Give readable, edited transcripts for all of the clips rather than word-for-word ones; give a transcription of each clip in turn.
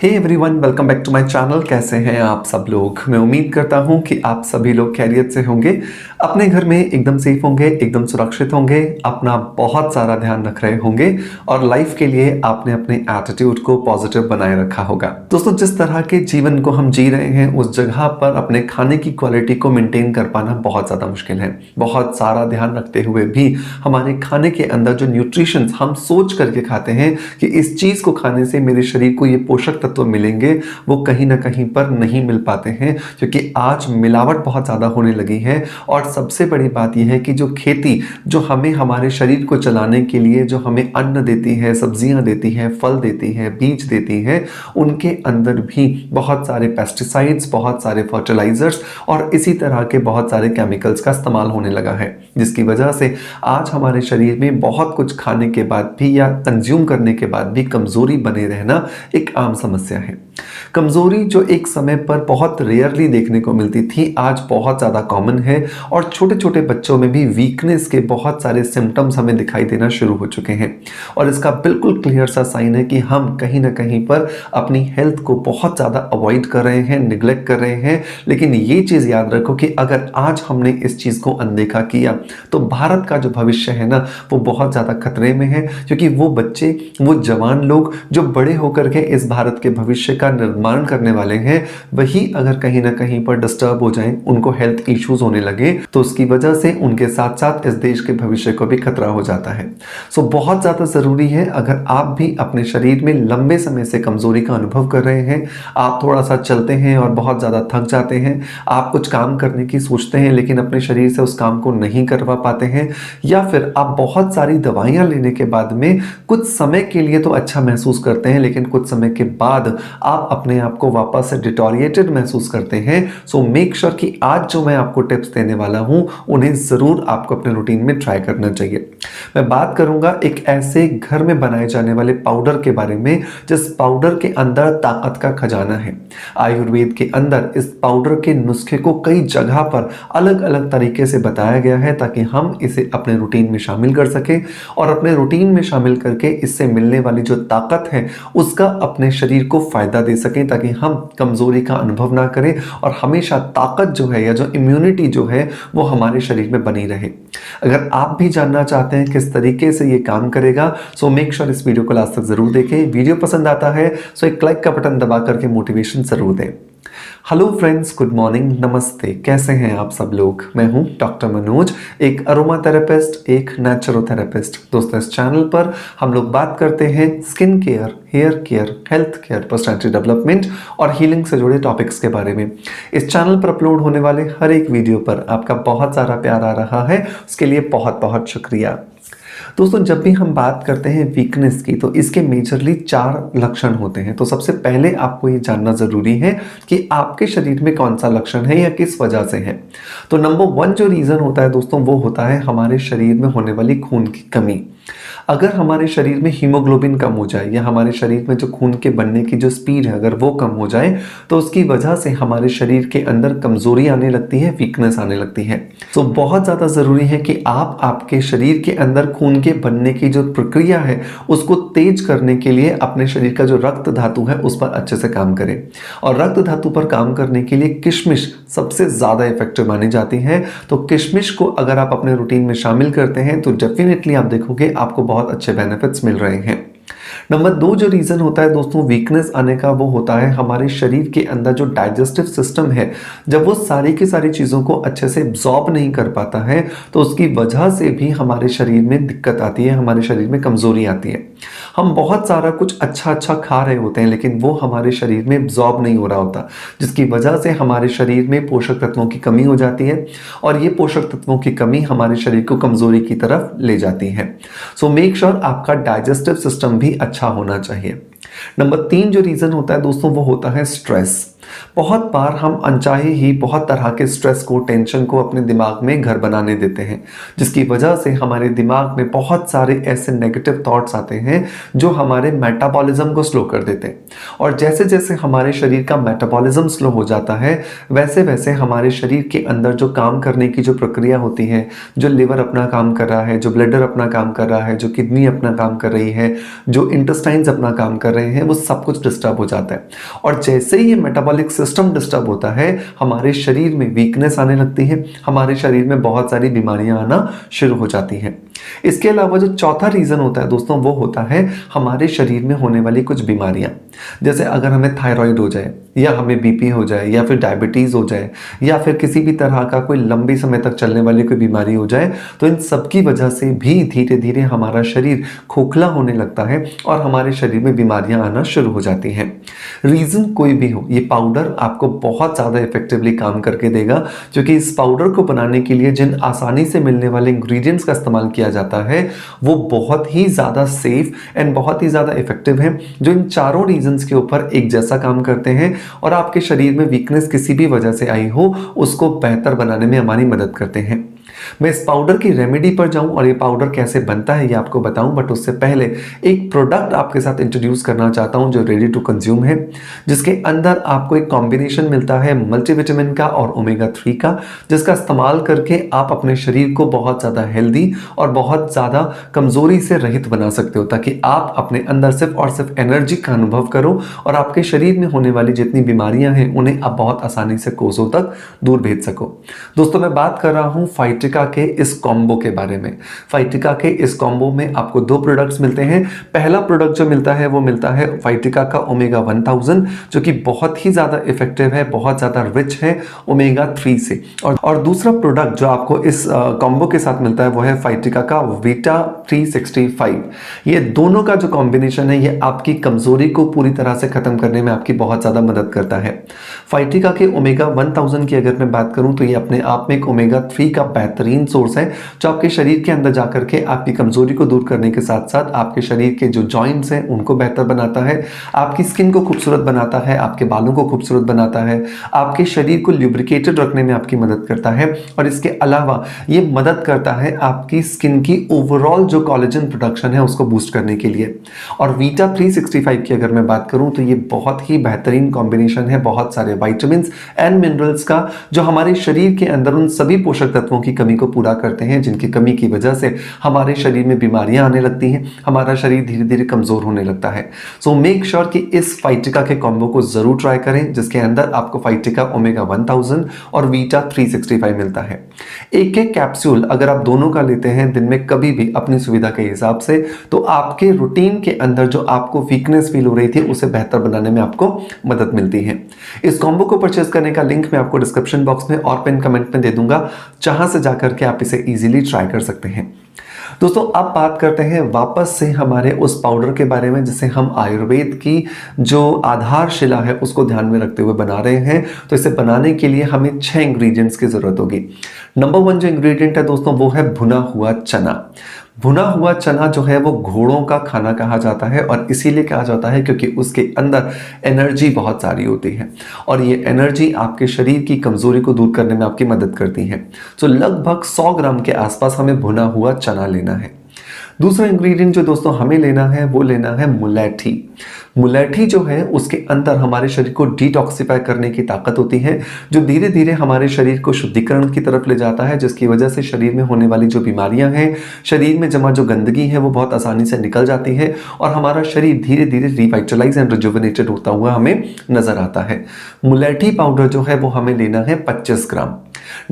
Hey everyone, welcome back to my channel. कैसे हैं आप सब लोग? मैं उम्मीद करता हूं कि आप सभी लोग खैरियत से होंगे, अपने घर में एकदम सेफ होंगे, एकदम सुरक्षित होंगे, अपना बहुत सारा ध्यान रख रहे होंगे और लाइफ के लिए आपने अपने एटीट्यूड को पॉजिटिव बनाए रखा होगा। दोस्तों, जिस तरह के जीवन को हम जी रहे हैं उस जगह पर अपने खाने की क्वालिटी को मेंटेन कर पाना बहुत ज़्यादा मुश्किल है। बहुत सारा ध्यान रखते हुए भी हमारे खाने के अंदर जो न्यूट्रिशंस हम सोच करके खाते हैं कि इस चीज़ को खाने से मेरे शरीर को ये पोषक तत्व मिलेंगे, वो कहीं ना कहीं पर नहीं मिल पाते हैं, क्योंकि आज मिलावट बहुत ज़्यादा होने लगी है। और सबसे बड़ी बात यह है कि जो खेती जो हमें हमारे शरीर को चलाने के लिए जो हमें अन्न देती है, सब्जियां देती है, फल देती है, बीज देती है, उनके अंदर भी बहुत सारे पेस्टिसाइड्स, बहुत सारे फर्टिलाइजर्स और इसी तरह के बहुत सारे केमिकल्स का इस्तेमाल होने लगा है, जिसकी वजह से आज हमारे शरीर में बहुत कुछ खाने के बाद भी या कंज्यूम करने के बाद भी कमजोरी बने रहना एक आम समस्या है। कमजोरी जो एक समय पर बहुत रेयरली देखने को मिलती थी, आज बहुत ज़्यादा कॉमन है और छोटे छोटे बच्चों में भी वीकनेस के बहुत सारे सिम्टम्स हमें दिखाई देना शुरू हो चुके हैं। और इसका बिल्कुल क्लियर सा साइन है कि हम कहीं ना कहीं पर अपनी हेल्थ को बहुत ज़्यादा अवॉइड कर रहे हैं, निग्लेक्ट कर रहे हैं। लेकिन ये चीज़ याद रखो कि अगर आज हमने इस चीज़ को अनदेखा किया तो भारत का जो भविष्य है ना, वो बहुत ज़्यादा खतरे में है, क्योंकि वो बच्चे, वो जवान लोग जो बड़े होकर के इस भारत के भविष्य का निर्माण करने वाले हैं, वही अगर कहीं ना कहीं पर डिस्टर्ब हो जाएं, उनको हेल्थ इश्यूज होने लगे, तो उसकी वजह से उनके साथ साथ इस देश के भविष्य को भी खतरा हो जाता है। सो बहुत ज़्यादा ज़रूरी है, अगर आप भी अपने शरीर में लंबे समय से कमज़ोरी का अनुभव कर रहे हैं, आप थोड़ा सा चलते हैं और बहुत ज़्यादा थक जाते हैं, आप कुछ काम करने की सोचते हैं लेकिन अपने शरीर से उस काम को नहीं करवा पाते हैं, या फिर आप बहुत सारी दवाइयाँ लेने के बाद में कुछ समय के लिए तो अच्छा महसूस करते हैं, लेकिन कुछ समय के बाद आप अपने आप को वापस से डिटोरिएटेड महसूस करते हैं, सो मेक श्योर कि आज जो मैं आपको टिप्स देने वाला हूं उन्हें जरूर आपको अपने रूटीन में ट्राई करना चाहिए। मैं बात करूंगा एक ऐसे घर में बनाए जाने वाले पाउडर के बारे में जिस पाउडर के अंदर ताकत का खजाना है। आयुर्वेद के अंदर इस पाउडर के नुस्खे को कई जगह पर अलग अलग तरीके से बताया गया है, ताकि हम इसे अपने रूटीन में शामिल कर सकें और अपने रूटीन में शामिल करके इससे मिलने वाली जो ताकत है उसका अपने शरीर को फायदा दे सकें, ताकि हम कमजोरी का अनुभव ना करें और हमेशा ताकत जो है या जो इम्यूनिटी जो है वो हमारे शरीर में बनी रहे। अगर आप भी जानना चाहते हैं किस तरीके से ये काम करेगा, सो मेक श्योर इस वीडियो को लास्ट तक जरूर देखें। वीडियो पसंद आता है सो एक लाइक का बटन दबा करके मोटिवेशन जरूर दें। हेलो फ्रेंड्स, गुड मॉर्निंग, नमस्ते। कैसे हैं आप सब लोग? मैं हूं डॉक्टर मनोज, एक अरोमा थेरेपिस्ट, एक नेचुरोथेरेपिस्ट। दोस्तों, इस चैनल पर हम लोग बात करते हैं skin care, hair care, health care, personality development और हीलिंग से जुड़े टॉपिक्स के बारे में। इस चैनल पर अपलोड होने वाले हर एक वीडियो पर आपका बहुत सारा प्यार आ रहा है, उसके लिए बहुत बहुत शुक्रिया। दोस्तों, जब भी हम बात करते हैं वीकनेस की, तो इसके मेजरली 4 लक्षण होते हैं। तो सबसे पहले आपको ये जानना जरूरी है कि आपके शरीर में कौन सा लक्षण है या किस वजह से है। तो नंबर 1 जो रीजन होता है दोस्तों, वो होता है हमारे शरीर में होने वाली खून की कमी। अगर हमारे शरीर में हीमोग्लोबिन कम हो जाए या हमारे शरीर में जो खून के बनने की जो स्पीड है अगर वो कम हो जाए, तो उसकी वजह से हमारे शरीर के अंदर कमजोरी आने लगती है, वीकनेस आने लगती है। तो बहुत ज़्यादा ज़रूरी है कि आप आपके शरीर के अंदर खून के बनने की जो प्रक्रिया है उसको तेज करने के लिए अपने शरीर का जो रक्त धातु है उस पर अच्छे से काम करें। और रक्त धातु पर काम करने के लिए किशमिश सबसे ज़्यादा इफेक्टिव मानी जाती है। तो किशमिश को अगर आप अपने रूटीन में शामिल करते हैं तो डेफिनेटली आप देखोगे आपको बहुत अच्छे बेनिफिट्स मिल रहे हैं। नंबर 2 जो रीजन होता है दोस्तों वीकनेस आने का, वो होता है हमारे शरीर के अंदर जो डाइजेस्टिव सिस्टम है, जब वो सारी की सारी चीज़ों को अच्छे से एब्जॉर्ब नहीं कर पाता है, तो उसकी वजह से भी हमारे शरीर में दिक्कत आती है, हमारे शरीर में कमजोरी आती है। हम बहुत सारा कुछ अच्छा अच्छा खा रहे होते हैं लेकिन वो हमारे शरीर में एब्जॉर्ब नहीं हो रहा होता, जिसकी वजह से हमारे शरीर में पोषक तत्वों की कमी हो जाती है और ये पोषक तत्वों की कमी हमारे शरीर को कमजोरी की तरफ ले जाती है। सो मेक श्योर आपका डाइजेस्टिव सिस्टम भी अच्छा होना चाहिए। नंबर 3 जो रीजन होता है दोस्तों, वो होता है स्ट्रेस। बहुत बार हम अनचाहे ही बहुत तरह के स्ट्रेस को, टेंशन को अपने दिमाग में घर बनाने देते हैं, जिसकी वजह से हमारे दिमाग में बहुत सारे ऐसे नेगेटिव थॉट्स आते हैं जो हमारे मेटाबॉलिज्म को स्लो कर देते हैं। और जैसे जैसे हमारे शरीर का मेटाबॉलिज्म स्लो हो जाता है, वैसे वैसे हमारे शरीर के अंदर जो काम करने की जो प्रक्रिया होती है, जो लिवर अपना काम कर रहा है, जो ब्लडर अपना काम कर रहा है, जो किडनी अपना काम कर रही है, जो इंटेस्टाइन्स अपना काम कर रहे हैं, वो सब कुछ डिस्टर्ब हो जाता है। और जैसे ही ये मेटाबॉलिक सिस्टम डिस्टर्ब होता है, हमारे शरीर में वीकनेस आने लगती है, हमारे शरीर में बहुत सारी बीमारियां आना शुरू हो जाती हैं। इसके अलावा जो चौथा रीजन होता है दोस्तों, वो होता है हमारे शरीर में होने वाली कुछ बीमारियां। जैसे अगर हमें थायराइड हो जाए, या हमें बीपी हो जाए, या फिर डायबिटीज हो जाए, या फिर किसी भी तरह का कोई लंबी समय तक चलने वाली कोई बीमारी हो जाए, तो इन सब की वजह से भी धीरे धीरे हमारा शरीर खोखला होने लगता है और हमारे शरीर में बीमारियां आना शुरू हो जाती हैं। रीजन कोई भी हो, ये पाउडर आपको बहुत ज़्यादा इफेक्टिवली काम करके देगा, क्योंकि इस पाउडर को बनाने के लिए जिन आसानी से मिलने वाले इंग्रेडिएंट्स का इस्तेमाल किया जाता है, वो बहुत ही ज़्यादा सेफ एंड बहुत ही ज़्यादा इफेक्टिव है, जो इन चारों रीजन्स के ऊपर एक जैसा काम करते हैं और आपके शरीर में वीकनेस किसी भी वजह से आई हो, उसको बेहतर बनाने में हमारी मदद करते हैं। मैं इस पाउडर की रेमेडी पर जाऊं और ये पाउडर कैसे बनता है ये आपको बताऊं, बट उससे पहले एक प्रोडक्ट आपके साथ इंट्रोड्यूस करना चाहता हूं जो रेडी टू कंज्यूम है, जिसके अंदर आपको एक कॉम्बिनेशन मिलता है मल्टीविटामिन का और ओमेगा 3 का, जिसका इस्तेमाल करके आप अपने शरीर को बहुत ज़्यादा हेल्दी और बहुत ज़्यादा कमज़ोरी से रहित बना सकते हो, ताकि आप अपने अंदर सिर्फ और सिर्फ एनर्जी का अनुभव करो और आपके शरीर में होने वाली जितनी बीमारियां हैं उन्हें आप बहुत आसानी से कोसों तक दूर भेज सको। दोस्तों, मैं बात कर रहा हूं फाइटिका के इस कॉम्बो के बारे में। फाइटिका के इस कॉम्बो में आपको दो प्रोडक्ट्स मिलते हैं। पहला प्रोडक्ट जो मिलता है वो मिलता है फाइटिका का ओमेगा 1000, जो कि बहुत ही ज्यादा इफेक्टिव है, बहुत ज्यादा रिच है ओमेगा 3 से। और दूसरा प्रोडक्ट जो आपको इस कॉम्बो के साथ मिलता है वो है फाइटिका का वीटा 365। ये दोनों का जो कॉम्बिनेशन है, ये आपकी कमजोरी को पूरी तरह से खत्म करने में आपकी बहुत ज्यादा मदद करता है। फाइटिका के ओमेगा 1000 की अगर मैं बात करूं तो ये अपने आप में एक ओमेगा 3 का बेहतरीन सोर्स है, जो आपके शरीर के अंदर जाकर के आपकी कमजोरी को दूर करने के साथ साथ आपके शरीर के जो जॉइंट्स हैं उनको बेहतर बनाता है, आपकी स्किन को खूबसूरत बनाता है, आपके बालों को खूबसूरत बनाता है, आपके शरीर को ल्यूब्रिकेटेड रखने में आपकी मदद करता है। और इसके अलावा ये मदद करता है आपकी स्किन की ओवरऑल जो कोलेजन प्रोडक्शन है उसको बूस्ट करने के लिए। और वीटा 365 की अगर मैं बात करूं तो ये बहुत ही बेहतरीन कॉम्बिनेशन है बहुत सारे विटामिन्स एंड मिनरल्स का, जो हमारे शरीर के अंदर उन सभी पोषक तत्वों की कमी को पूरा करते हैं जिनकी कमी की वजह से हमारे शरीर में बीमारियां आने लगती हैं, हमारा शरीर धीरे धीरे कमजोर होने लगता है। सो मेक श्योर कि इस फाइटिका के कॉम्बो को जरूर ट्राई करें, जिसके अंदर आपको फाइटिका ओमेगा 1000 और वीटा 365 मिलता है। एक एक कैप्सूल अगर आप दोनों का लेते हैं दिन में कभी भी अपनी सुविधा के हिसाब से, तो आपके रूटीन के अंदर जो आपको वीकनेस फील हो रही थी उसे बेहतर बनाने में आपको मदद मिलती है। इस कॉम्बो को परचेज करने का लिंक मैं आपको डिस्क्रिप्शन बॉक्स में और पिन कमेंट में दे दूंगा, जहां से जाकर के आप इसे इजीली ट्राई कर सकते हैं। दोस्तों, अब बात करते हैं वापस से हमारे उस पाउडर के बारे में जिसे हम आयुर्वेद की जो आधारशिला है उसको ध्यान में रखते हुए बना रहे हैं। तो इसे बनाने के लिए हमें 6 इंग्रेडिएंट्स की जरूरत होगी। नंबर 1 जो इंग्रेडिएंट है दोस्तों वो है भुना हुआ चना। भुना हुआ चना जो है वो घोड़ों का खाना कहा जाता है, और इसीलिए कहा जाता है क्योंकि उसके अंदर एनर्जी बहुत सारी होती है और ये एनर्जी आपके शरीर की कमजोरी को दूर करने में आपकी मदद करती है। तो लगभग 100 ग्राम के आसपास हमें भुना हुआ चना लेना है। दूसरा इंग्रेडिएंट जो दोस्तों हमें लेना है वो लेना है मुलैठी। मुलैठी जो है उसके अंदर हमारे शरीर को डिटॉक्सिफाई करने की ताकत होती है, जो धीरे धीरे हमारे शरीर को शुद्धिकरण की तरफ ले जाता है, जिसकी वजह से शरीर में होने वाली जो बीमारियां हैं, शरीर में जमा जो गंदगी है वो बहुत आसानी से निकल जाती है और हमारा शरीर धीरे धीरे रिवाइटलाइज एंड रिजुविनेटेड होता हुआ हमें नजर आता है। मुलैठी पाउडर जो है वो हमें लेना है 25 ग्राम।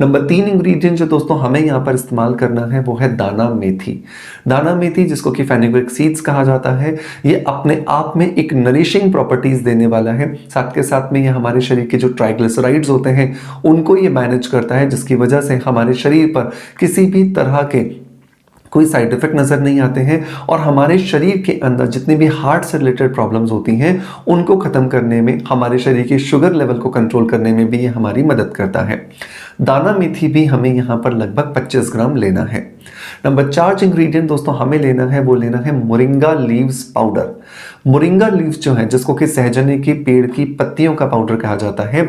नंबर 3 इंग्रेडिएंट जो दोस्तों हमें यहाँ पर इस्तेमाल करना है वो है दाना मेथी। दाना मेथी जिसको कि फेनुग्रीक सीड्स कहा जाता है, ये अपने आप में एक नरिशिंग प्रॉपर्टीज देने वाला है। साथ के साथ में ये हमारे शरीर के जो ट्राइग्लिसराइड्स होते हैं उनको ये मैनेज करता है, जिसकी वजह से हमारे शरीर पर किसी भी तरह के कोई साइड इफेक्ट नजर नहीं आते हैं और हमारे शरीर के अंदर जितनी भी हार्ट से रिलेटेड प्रॉब्लम्स होती हैं उनको खत्म करने में, हमारे शरीर के शुगर लेवल को कंट्रोल करने में भी ये हमारी मदद करता है। दाना मेथी भी हमें यहाँ पर लगभग 25 ग्राम लेना है। नंबर 4 इंग्रेडिएंट दोस्तों हमें लेना है वो लेना है moringa leaves powder. Moringa leaves जो है, जिसको कि सहजने के पेड़ की पत्तियों का पाउडर कहा जाता है,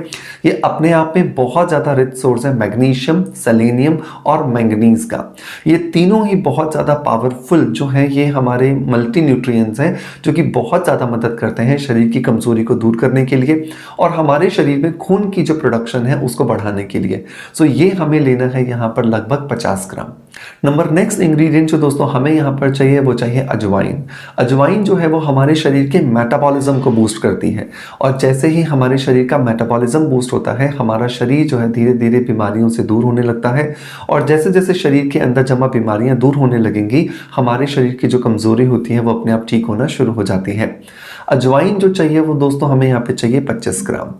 ये अपने आप में बहुत ज़्यादा रिच सोर्स है मैग्नीशियम, सेलेनियम और मैंगनीज का। ये तीनों ही बहुत ज़्यादा पावरफुल जो है, ये हमारे मल्टी न्यूट्रिएंट्स हैं जो कि बहुत ज़्यादा मदद करते हैं शरीर की कमजोरी को दूर करने के लिए और हमारे शरीर में खून की जो प्रोडक्शन है उसको बढ़ाने के लिए। सो ये हमें लेना है यहाँ पर लगभग 50 ग्राम। नंबर नेक्स्ट इंग्रेडिएंट जो दोस्तों हमें यहाँ पर चाहिए वो चाहिए अजवाइन। अजवाइन जो है वो हमारे शरीर के मेटाबॉलिज्म को बूस्ट करती है और जैसे ही हमारे शरीर का मेटाबॉलिज्म बूस्ट होता है, हमारा शरीर जो है धीरे धीरे बीमारियों से दूर होने लगता है और जैसे जैसे शरीर के अंदर जमा बीमारियां दूर होने लगेंगी, हमारे शरीर की जो कमजोरी होती है वो अपने आप ठीक होना शुरू हो जाती है। अजवाइन जो चाहिए वो दोस्तों हमें यहाँ पे चाहिए 25 ग्राम।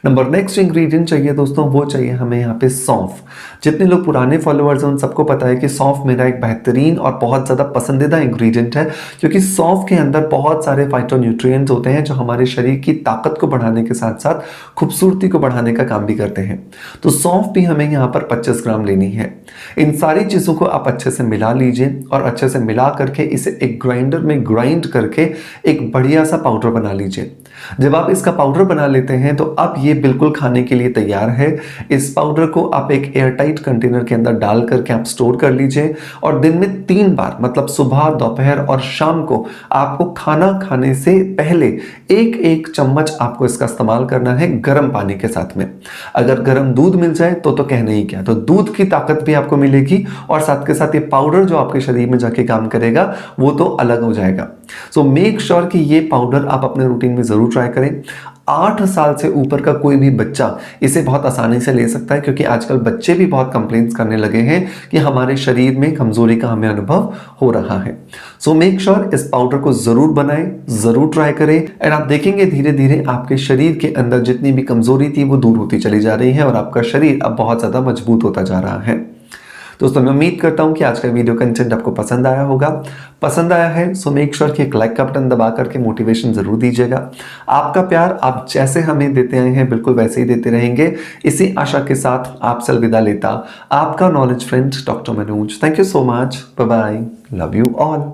नंबर नेक्स्ट इंग्रेडिएंट चाहिए दोस्तों वो चाहिए हमें यहाँ पे सौंफ। जितने लोग पुराने फॉलोअर्स हैं उन सबको पता है कि सौंफ मेरा एक बेहतरीन और बहुत ज़्यादा पसंदीदा इंग्रेडिएंट है, क्योंकि सौंफ के अंदर बहुत सारे फाइटोन्यूट्रिएंट्स होते हैं जो हमारे शरीर की ताकत को बढ़ाने के साथ साथ खूबसूरती को बढ़ाने का काम भी करते हैं। तो सौंफ भी हमें यहाँ पर 25 ग्राम लेनी है। इन सारी चीज़ों को आप अच्छे से मिला लीजिए और अच्छे से मिला करके इसे एक ग्राइंडर में ग्राइंड करके एक बढ़िया सा पाउडर बना लीजिए। जब आप इसका पाउडर बना लेते हैं तो अब ये बिल्कुल खाने के लिए तैयार है। इस पाउडर को आप एक एयरटाइट कंटेनर के अंदर डाल करके आप स्टोर कर लीजिए और दिन में 3 बार, मतलब सुबह, दोपहर और शाम को आपको खाना खाने से पहले एक एक चम्मच आपको इसका इस्तेमाल करना है गर्म पानी के साथ में। अगर गर्म दूध मिल जाए तो कहने ही क्या, तो दूध की ताकत भी आपको मिलेगी और साथ के साथ ये पाउडर जो आपके शरीर में जाके काम करेगा वो तो अलग हो जाएगा। सो मेक श्योर कि ये पाउडर आप अपने रूटीन में जरूर ट्राई करें। 8 साल से ऊपर का कोई भी बच्चा इसे बहुत आसानी से ले सकता है, क्योंकि आजकल बच्चे भी बहुत कंप्लेंट्स करने लगे हैं कि हमारे शरीर में कमजोरी का हमें अनुभव हो रहा है। सो मेक श्योर इस पाउडर को जरूर बनाएं, जरूर ट्राई करें एंड आप देखेंगे धीरे धीरे आपके शरीर के अंदर जितनी भी कमजोरी थी वो दूर होती चली जा रही है और आपका शरीर अब बहुत ज्यादा मजबूत होता जा रहा है। दोस्तों मैं उम्मीद करता हूं कि आज का वीडियो कंटेंट आपको पसंद आया होगा। पसंद आया है सो मेक श्योर कि एक लाइक का बटन दबा करके मोटिवेशन जरूर दीजिएगा। आपका प्यार आप जैसे हमें देते आए हैं बिल्कुल वैसे ही देते रहेंगे। इसी आशा के साथ आपसे अलविदा लेता आपका knowledge friend doctor Manoj. Thank you so much. Bye bye. Love you all.